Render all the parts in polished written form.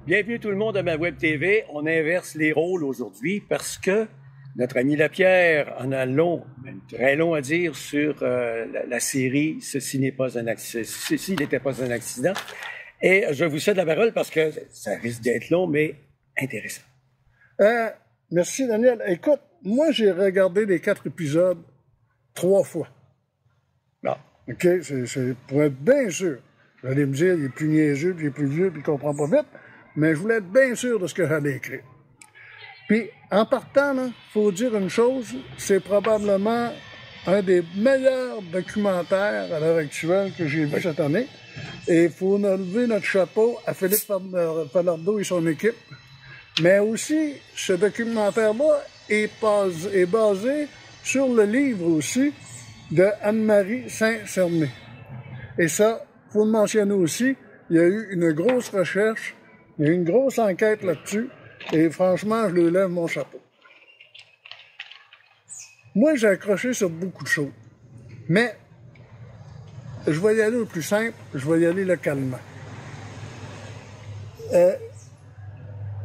Bienvenue tout le monde à ma web TV. On inverse les rôles aujourd'hui parce que notre ami Lapierre en a long, même très long à dire sur la série Ceci n'était pas un accident. Et je vous cède la parole parce que ça risque d'être long, mais intéressant. Merci Daniel. Écoute, moi j'ai regardé les 4 épisodes 3 fois. Bon. OK? C'est pour être bien sûr. Vous allez me dire, il est plus niaiseux, puis il est plus vieux, puis il comprend pas vite. Mais je voulais être bien sûr de ce que j'allais écrire. Puis, en partant, il faut dire une chose, c'est probablement un des meilleurs documentaires à l'heure actuelle que j'ai vu cette année. Et il faut lever notre chapeau à Philippe Falardeau et son équipe. Mais aussi, ce documentaire-là est basé sur le livre aussi de Anne-Marie Saint-Cerné. Et ça, faut le mentionner aussi, il y a eu une grosse recherche, il y a eu une grosse enquête là-dessus, et franchement, je lui lève mon chapeau. Moi, j'ai accroché sur beaucoup de choses, mais je vais y aller au plus simple, je vais y aller localement.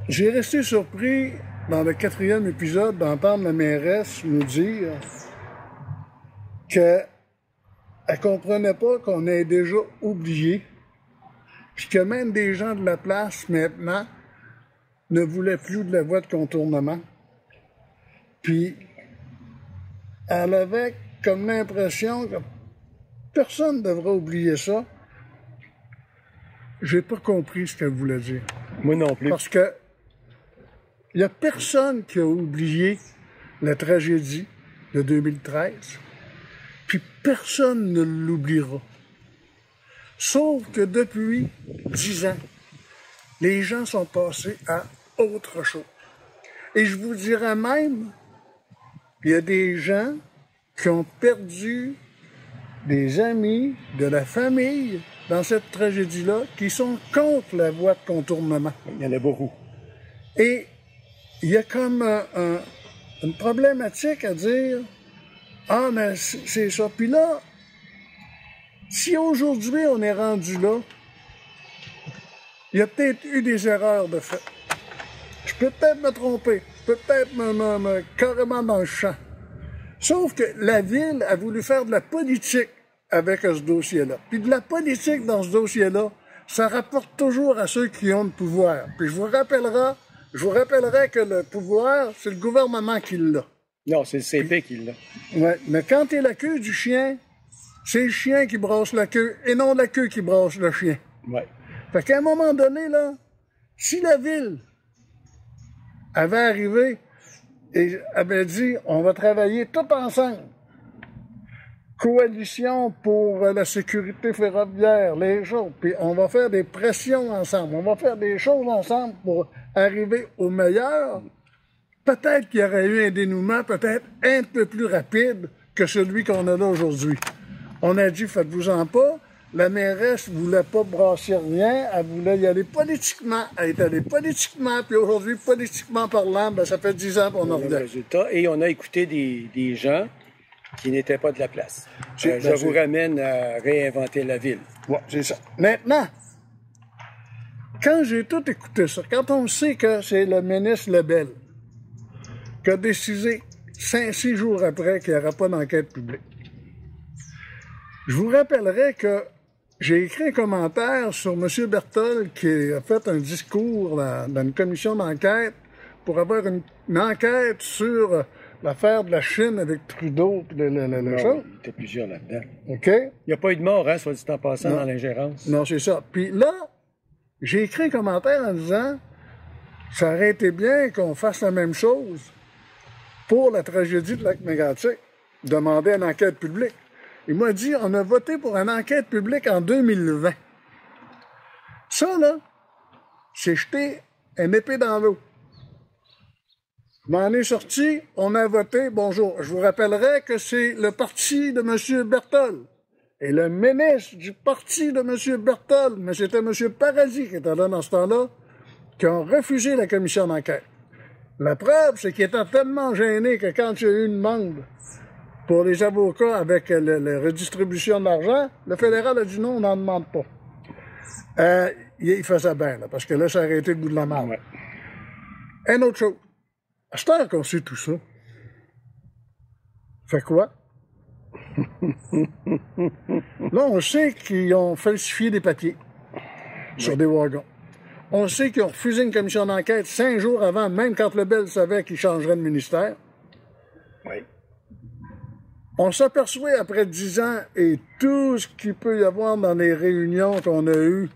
J'ai resté surpris, dans le 4e épisode, d'entendre la mairesse nous dire qu'elle ne comprenait pas qu'on ait déjà oublié, puis que même des gens de la place, maintenant, ne voulaient plus de la voie de contournement. Puis, elle avait comme l'impression que personne ne devrait oublier ça. J'ai pas compris ce qu'elle voulait dire. Moi non plus. Parce que il n'y a personne qui a oublié la tragédie de 2013, puis personne ne l'oubliera. Sauf que depuis 10 ans, les gens sont passés à autre chose. Et je vous dirais même, il y a des gens qui ont perdu des amis, de la famille, dans cette tragédie-là, qui sont contre la voie de contournement. Il y en a beaucoup. Et il y a comme une problématique à dire, ah, mais c'est ça. Puis là, si aujourd'hui on est rendu là, il y a peut-être eu des erreurs de fait. Je peux peut-être me tromper, je peux peut-être me carrément dans le champ. Sauf que la ville a voulu faire de la politique avec ce dossier-là. Puis de la politique dans ce dossier-là, ça rapporte toujours à ceux qui ont le pouvoir. Puis je vous rappellerai que le pouvoir, c'est le gouvernement qui l'a. Non, c'est le CP qui l'a. Ouais, mais quand t'es la queue du chien, c'est le chien qui brasse la queue et non la queue qui brasse le chien. Ouais. Fait qu'à un moment donné, là, si la ville avait arrivé et avait dit on va travailler tout ensemble, coalition pour la sécurité ferroviaire, les choses, puis on va faire des pressions ensemble, on va faire des choses ensemble pour arriver au meilleur, peut-être qu'il y aurait eu un dénouement peut-être un peu plus rapide que celui qu'on a là aujourd'hui. On a dit, faites-vous-en pas. La mairesse ne voulait pas brasser rien. Elle voulait y aller politiquement. Elle est allée politiquement. Puis aujourd'hui, politiquement parlant, ben, ça fait 10 ans qu'on en revient. Et on a écouté des gens qui n'étaient pas de la place. Je vous ramène à réinventer la ville. Ouais, c'est ça. Maintenant, quand j'ai tout écouté ça, quand on sait que c'est le ministre Lebel qui a décidé 5-6 jours après qu'il n'y aura pas d'enquête publique, je vous rappellerai que j'ai écrit un commentaire sur M. Berthold qui a fait un discours dans une commission d'enquête pour avoir une enquête sur l'affaire de la Chine avec Trudeau et le chose. Il y était plusieurs là-dedans. OK? Il n'y a pas eu de mort, hein, soit dit en passant, dans l'ingérence. Non, c'est ça. Puis là, j'ai écrit un commentaire en disant ça aurait été bien qu'on fasse la même chose pour la tragédie de Lac-Mégantic, demander une enquête publique. Il m'a dit, on a voté pour une enquête publique en 2020. Ça, là, c'est jeter une épée dans l'eau. Je m'en ai sorti, on a voté, bonjour. Je vous rappellerai que c'est le parti de M. Berthold. Et le ministre du parti de M. Berthold, mais c'était M. Paradis qui était là dans ce temps-là, qui ont refusé la commission d'enquête. La preuve, c'est qu'il était tellement gêné que quand il y a eu une demande pour les avocats avec la redistribution de l'argent, le fédéral a dit non, on n'en demande pas. Il faisait bien, là, parce que là, ça a arrêté le bout de la marde. Ouais. Une autre chose. À cette heure qu'on sait tout ça, fait quoi? Là, on sait qu'ils ont falsifié des papiers sur des wagons. On sait qu'ils ont refusé une commission d'enquête 5 jours avant, même quand Lebel savait qu'il changerait de ministère. Oui. On s'aperçoit après 10 ans et tout ce qu'il peut y avoir dans les réunions qu'on a eues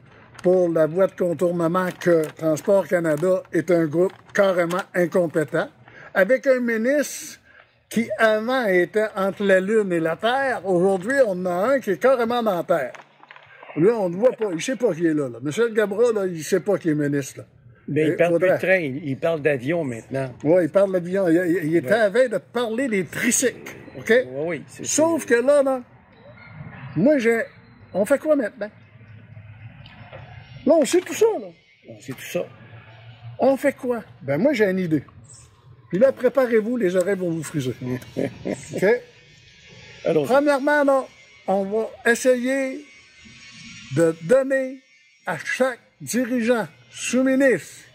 pour la voie de contournement que Transport Canada est un groupe carrément incompétent, avec un ministre qui avant était entre la Lune et la Terre. Aujourd'hui, on en a un qui est carrément dans la Terre. Lui, on ne voit pas, il ne sait pas qui est là. Monsieur Gabra, là, il ne sait pas qui est ministre. Là. Mais il parle plus de train, il parle d'avion maintenant. Oui, il parle d'avion. Il était à veille de parler des tricycles. OK? Oui, Sauf que là, moi, on fait quoi maintenant? Là, on sait tout ça, là. On sait tout ça. On fait quoi? Ben, moi, j'ai une idée. Puis là, préparez-vous, les oreilles vont vous friser. OK? Alors, premièrement, là, on va essayer de donner à chaque dirigeant, sous-ministre,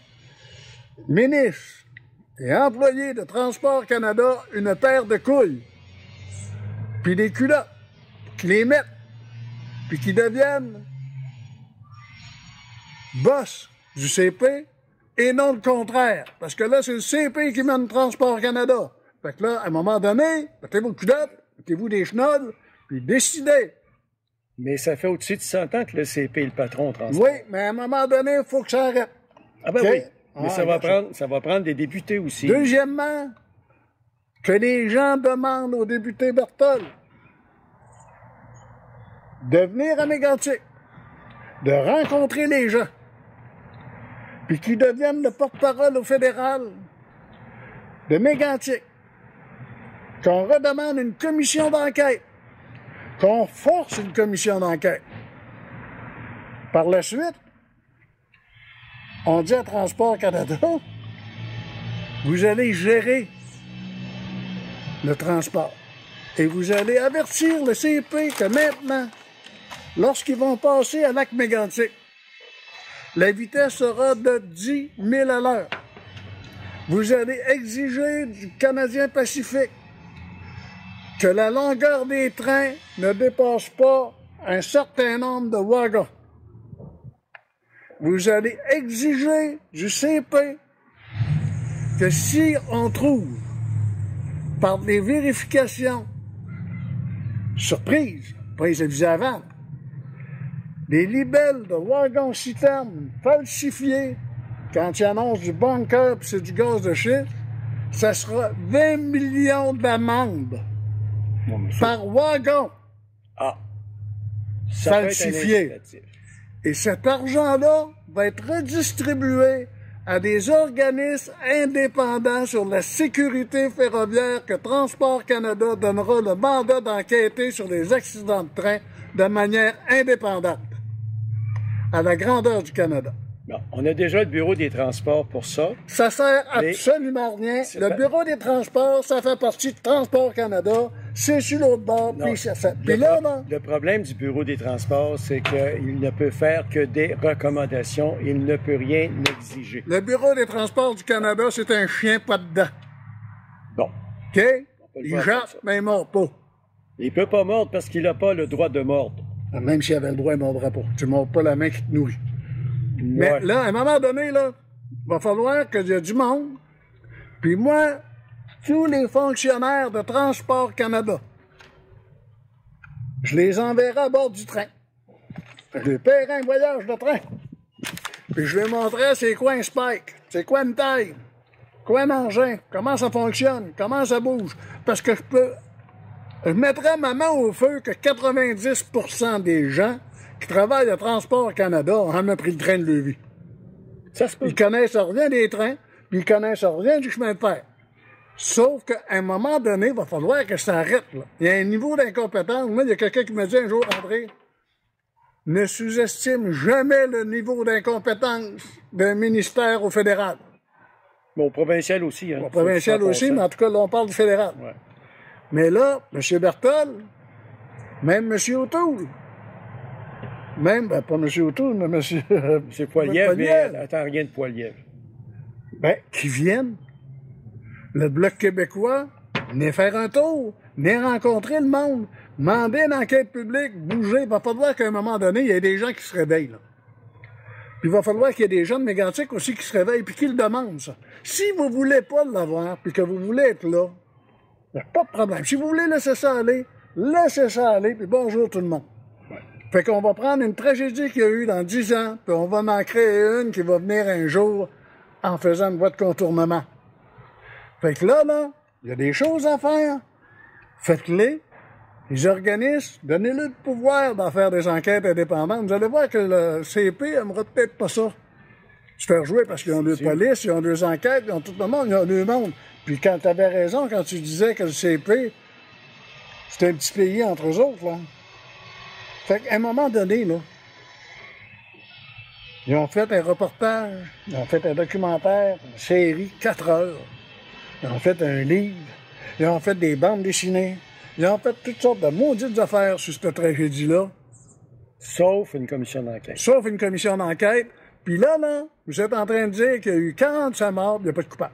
ministre et employé de Transport Canada une paire de couilles, puis des culottes, qu'ils les mettent, puis qu'ils deviennent boss du CP et non le contraire. Parce que là, c'est le CP qui mène Transport Canada. Fait que là, à un moment donné, mettez-vous culottes, mettez-vous des chenolles, puis décidez. Mais ça fait au-dessus de 100 ans que le CP est le patron Transport. Oui, mais à un moment donné, il faut que ça arrête. Ah ben okay? Oui, mais ça va prendre des députés aussi. Deuxièmement, que les gens demandent au député Berthold de venir à Mégantic, de rencontrer les gens, puis qu'ils deviennent le porte-parole au fédéral de Mégantic, qu'on redemande une commission d'enquête, qu'on force une commission d'enquête. Par la suite, on dit à Transport Canada, vous allez gérer le transport et vous allez avertir le CP que maintenant, lorsqu'ils vont passer à Lac-Mégantic, la vitesse sera de 10 000 à l'heure. Vous allez exiger du Canadien Pacifique que la longueur des trains ne dépasse pas un certain nombre de wagons. Vous allez exiger du CP que si on trouve, par des vérifications surprises, prise avisée avant, des libelles de wagons citernes falsifiés, quand ils annoncent du bunker puis c'est du gaz de schiste, ça sera 20 millions d'amendes par wagon falsifié. Et cet argent-là va être redistribué à des organismes indépendants sur la sécurité ferroviaire que Transport Canada donnera le mandat d'enquêter sur les accidents de train de manière indépendante, à la grandeur du Canada. Bon, on a déjà le Bureau des transports pour ça. Ça sert absolument rien. Le Bureau des transports, ça fait partie de Transport Canada. C'est sur l'autre bord. Puis ça fait... Le problème du Bureau des transports, c'est qu'il ne peut faire que des recommandations. Il ne peut rien exiger. Le Bureau des transports du Canada, c'est un chien pas dedans. Bon. OK? Il jappe, mais il ne mord pas. Il ne peut pas mordre parce qu'il n'a pas le droit de mordre. Même s'il avait le droit, il ne mordra pas. Tu ne mords pas la main qui te nourrit. Mais ouais. Là, à un moment donné, là, il va falloir qu'il y ait du monde. Puis moi, tous les fonctionnaires de Transport Canada, je les enverrai à bord du train. Je les paierai un voyage de train. Puis je les montrerai c'est quoi un spike, c'est quoi une taille, quoi un engin, comment ça fonctionne, comment ça bouge. Parce que je mettrai ma main au feu que 90% des gens qui travaillent à Transport Canada ont jamais pris le train de leur vie. Ça se peut. Ils connaissent rien des trains, puis ils connaissent rien du chemin de fer. Sauf qu'à un moment donné, il va falloir que ça arrête. Là. Il y a un niveau d'incompétence. Moi, il y a quelqu'un qui me dit un jour, André, ne sous-estime jamais le niveau d'incompétence d'un ministère au fédéral. Bon, au provincial aussi. Hein, au provincial aussi, mais en tout cas, là, on parle du fédéral. Ouais. Mais là, M. Berthold, même M. O'Toole, Même, ben, pas M. O'Toole, mais M. M. Poilievre, mais attends, rien de Poilievre. Ben, qui viennent. Le Bloc québécois, venez faire un tour, venez rencontrer le monde, demander une enquête publique, bouger. Il va falloir qu'à un moment donné, il y ait des gens qui se réveillent, là. Puis il va falloir qu'il y ait des gens de Mégantic aussi qui se réveillent puis qui le demandent, ça. Si vous voulez pas l'avoir, puis que vous voulez être là, il n'y a pas de problème. Si vous voulez laisser ça aller, puis bonjour tout le monde. Ouais. Fait qu'on va prendre une tragédie qu'il y a eu dans 10 ans, puis on va en créer une qui va venir un jour en faisant une voie de contournement. Fait que là, il y a des choses à faire. Faites-les. Les organismes, donnez-le le pouvoir d'en faire des enquêtes indépendantes. Vous allez voir que le CP n'aimera peut-être pas ça. Se faire jouer parce qu'ils ont deux polices, ils ont deux enquêtes, ils ont tout le monde, ils ont deux mondes. Puis quand tu avais raison, quand tu disais que le CP, c'était un petit pays entre eux autres, là. Fait qu'à un moment donné, là, ils ont fait un reportage, ils ont fait un documentaire, une série, 4 heures. Ils ont fait un livre, ils ont fait des bandes dessinées, ils ont fait toutes sortes de maudites affaires sur cette tragédie-là. Sauf une commission d'enquête. Sauf une commission d'enquête. Puis là, vous êtes en train de dire qu'il y a eu 45 morts, il n'y a pas de coupable.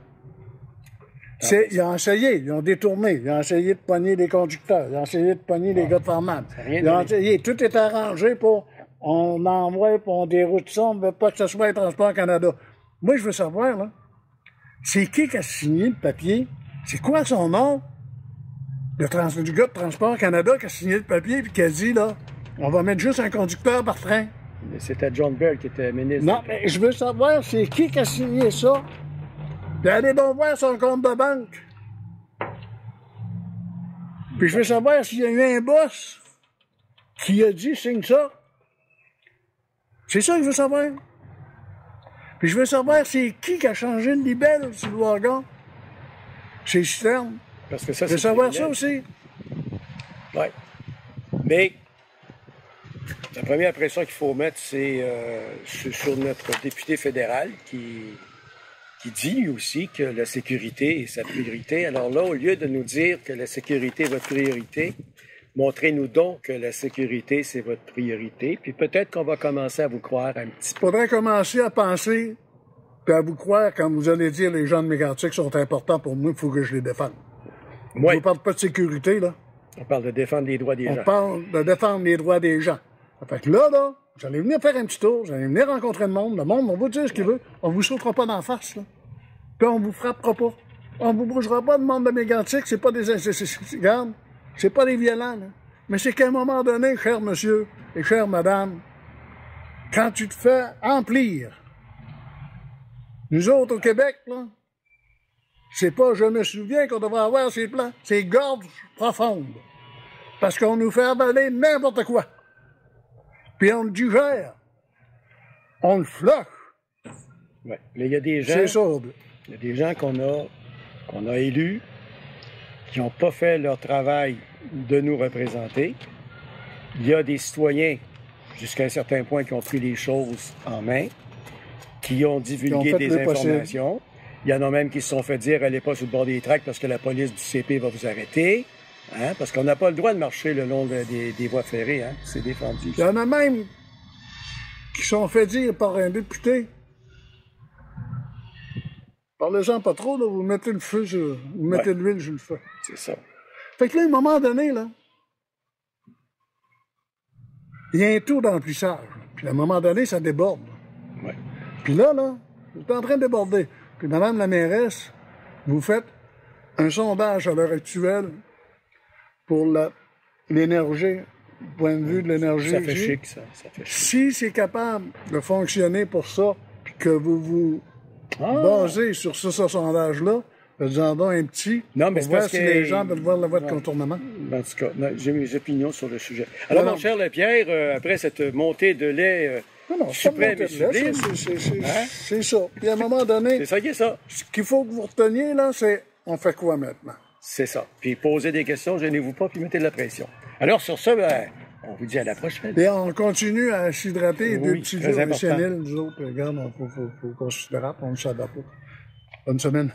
Ils ont essayé, ils ont détourné, ils ont essayé de pogner des conducteurs, ils ont essayé de pogner des gars de Farman. Ils ont essayé, tout est arrangé pour, on envoie, puis on déroute ça, on ne veut pas que ce soit Transport Canada. Moi, je veux savoir, là, c'est qui a signé le papier? C'est quoi son nom? Du gars de Transport Canada qui a signé le papier puis qui a dit, là, on va mettre juste un conducteur par train. C'était John Bell qui était ministre. Non, mais je veux savoir c'est qui a signé ça. Puis allez donc voir son compte de banque. Puis je veux savoir s'il y a eu un boss qui a dit signe ça. C'est ça que je veux savoir. Puis je veux savoir c'est qui a changé le libelle sur le wagon. C'est Citerne. Parce que ça, je veux savoir ça aussi. Oui. Mais la première pression qu'il faut mettre, c'est sur notre député fédéral qui dit aussi que la sécurité est sa priorité. Alors là, au lieu de nous dire que la sécurité est votre priorité, montrez-nous donc que la sécurité, c'est votre priorité. Puis peut-être qu'on va commencer à vous croire un petit peu. Il faudrait commencer à penser puis à vous croire quand vous allez dire les gens de Mégantic sont importants pour moi, il faut que je les défende. Oui. On ne parle pas de sécurité, là. On parle de défendre les droits des gens. On parle de défendre les droits des gens. Fait que là, vous allez venir faire un petit tour, vous allez venir rencontrer le monde, on va dire ce qu'il veut, on vous sautera pas d'en face, là. Puis on vous frappera pas. On vous bougera pas, le monde de Mégantic, c'est pas des... Regarde, c'est pas des violents, là. Mais c'est qu'à un moment donné, cher monsieur et chère madame, quand tu te fais emplir, nous autres au Québec, là, c'est pas je me souviens qu'on devrait avoir ces plans, c'est gorge profonde. Parce qu'on nous fait avaler n'importe quoi. Puis on le digère. On le floche. Ouais. Mais il y a des gens. C'est ça. Il y a des gens qu'on a élus qui n'ont pas fait leur travail de nous représenter. Il y a des citoyens, jusqu'à un certain point, qui ont pris les choses en main, qui ont divulgué des informations. Il y en a même qui se sont fait dire « Allez pas sur le bord des tracts parce que la police du CP va vous arrêter. » Hein? Parce qu'on n'a pas le droit de marcher le long des voies ferrées. Hein? C'est défendu. Il y en a même qui sont fait dire par un député « Parlez-en pas trop, là, vous mettez le feu sur... Vous mettez de l'huile sur le feu. » C'est ça. Fait que là, à un moment donné, là, il y a un taux d'emplissage. Puis à un moment donné, ça déborde. Ouais. Puis là, c'est en train de déborder. Puis madame la mairesse, vous faites un sondage à l'heure actuelle pour l'énergie, point de vue de l'énergie. Ça fait chic, ça. Ça fait chic. Si c'est capable de fonctionner pour ça, puis que vous vous basez sur ce sondage-là, faisant donc un petit, non, mais pour voir si les gens veulent voir la voie de contournement. En tout cas, j'ai mes opinions sur le sujet. Alors, mon cher Lepierre, après cette montée de lait suprême et sublime... C'est ça. Puis à un moment donné... C'est ça qui est ça. Ce qu'il faut que vous reteniez, là, c'est on fait quoi maintenant? C'est ça. Puis posez des questions, gênez-vous pas, puis mettez de la pression. Alors, sur ça, on vous dit à la prochaine. Et on continue à s'hydrater, oui, deux petits jours de chenil, nous autres. Regarde, il faut qu'on s'hydrate, on ne s'adapte pas. Bonne semaine.